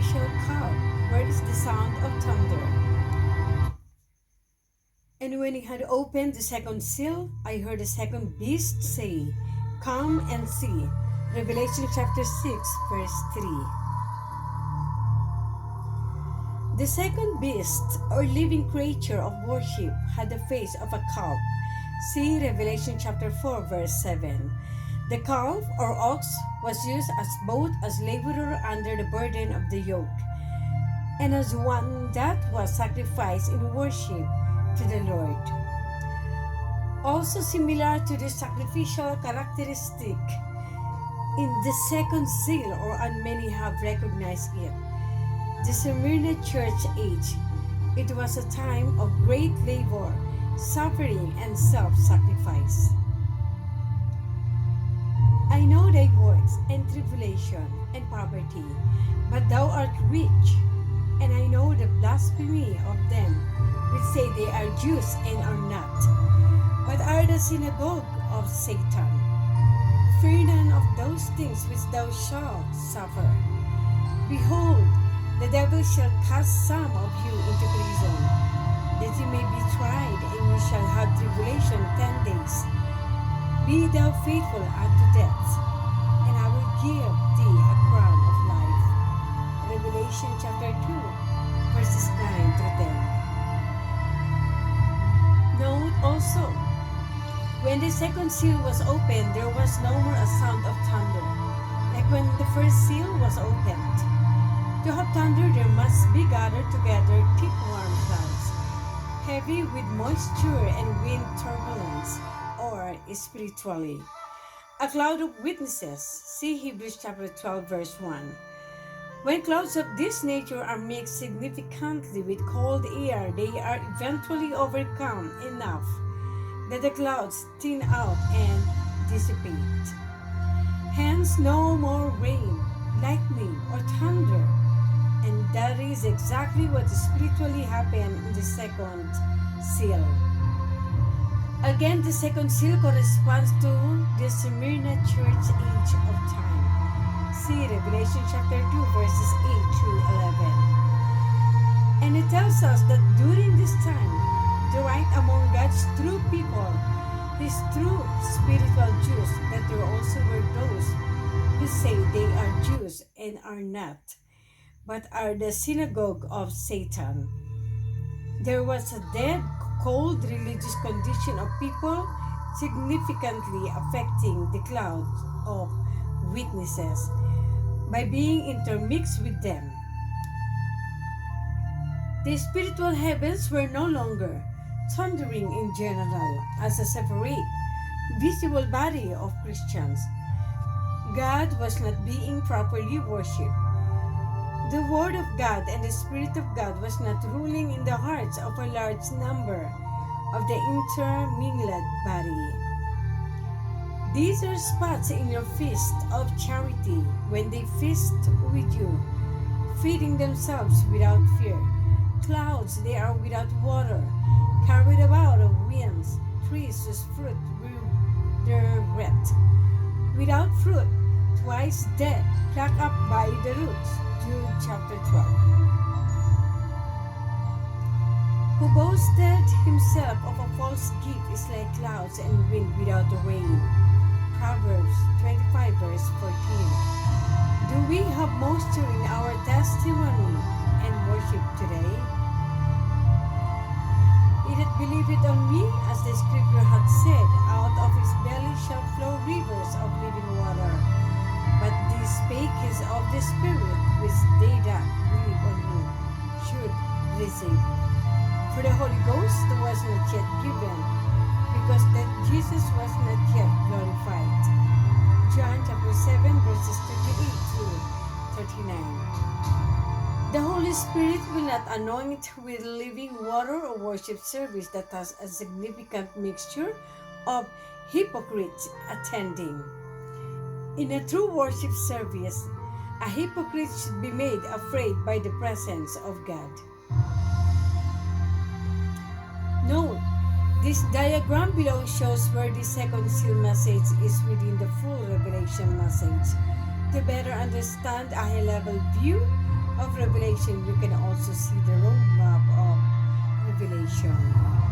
sacrificial calf, where is the sound of thunder. And when he had opened the second seal, I heard the second beast say, "Come and see." Revelation chapter 6, verse 3. The second beast, or living creature of worship, had the face of a calf. See Revelation chapter 4, verse 7. The calf, or ox, was used as both as laborer under the burden of the yoke, and as one that was sacrificed in worship to the Lord. Also similar to the sacrificial characteristic in the second seal, or and many have recognized it, the Smyrna church age. It was a time of great labor, suffering, and self-sacrifice. I know thy works and tribulation and poverty, but thou art rich, and I know the blasphemy of them which say they are Jews and are not, but are the synagogue of Satan. Fear none of those things which thou shalt suffer. Behold, the devil shall cast some of you into prison, that ye may be tried, and ye shall have tribulation 10 days. Be thou faithful unto death, and I will give thee a crown of life. Revelation chapter 2, verses 9 to 10. Note also, when the second seal was opened, there was no more a sound of thunder, like when the first seal was opened. To have thunder, there must be gathered together thick warm clouds, heavy with moisture and wind turbulence, or spiritually, a cloud of witnesses. See Hebrews chapter 12, verse 1. When clouds of this nature are mixed significantly with cold air, they are eventually overcome enough that the clouds thin out and dissipate. Hence, no more rain, lightning, or thunder. And that is exactly what spiritually happened in the second seal. Again, the second seal corresponds to the Smyrna church age of time. See Revelation chapter 2, verses 8 through 11. And it tells us that during this time, the right among God's true people, His true spiritual Jews, that there also were those who say they are Jews and are not, but are the synagogue of Satan. There was a dead, cold religious condition of people, significantly affecting the cloud of witnesses by being intermixed with them. The spiritual heavens were no longer thundering in general as a separate, visible body of Christians. God was not being properly worshipped. The Word of God and the Spirit of God was not ruling in the hearts of a large number of the intermingled body. These are spots in your feast of charity when they feast with you, feeding themselves without fear. Clouds, they are without water, carried about of winds, trees whose fruit were wet, without fruit, twice dead, plucked up by the roots. Jude chapter 12. Who boasted himself of a false gift is like clouds and wind without the rain. Proverbs 25, verse 14. Do we have moisture in our testimony and worship today? He that believeth on me, as the scripture hath said, out of his belly shall flow rivers of living water. But this spake is of the Spirit, which they that believe on me should receive. For the Holy Ghost was not yet given, because that Jesus was not yet glorified. John chapter 7, verses 38 through 39. The Holy Spirit will not anoint with living water or worship service that has a significant mixture of hypocrites attending. In a true worship service, a hypocrite should be made afraid by the presence of God. Note, this diagram below shows where the second seal message is within the full Revelation message. To better understand a high-level view of Revelation, you can also see the roadmap of Revelation.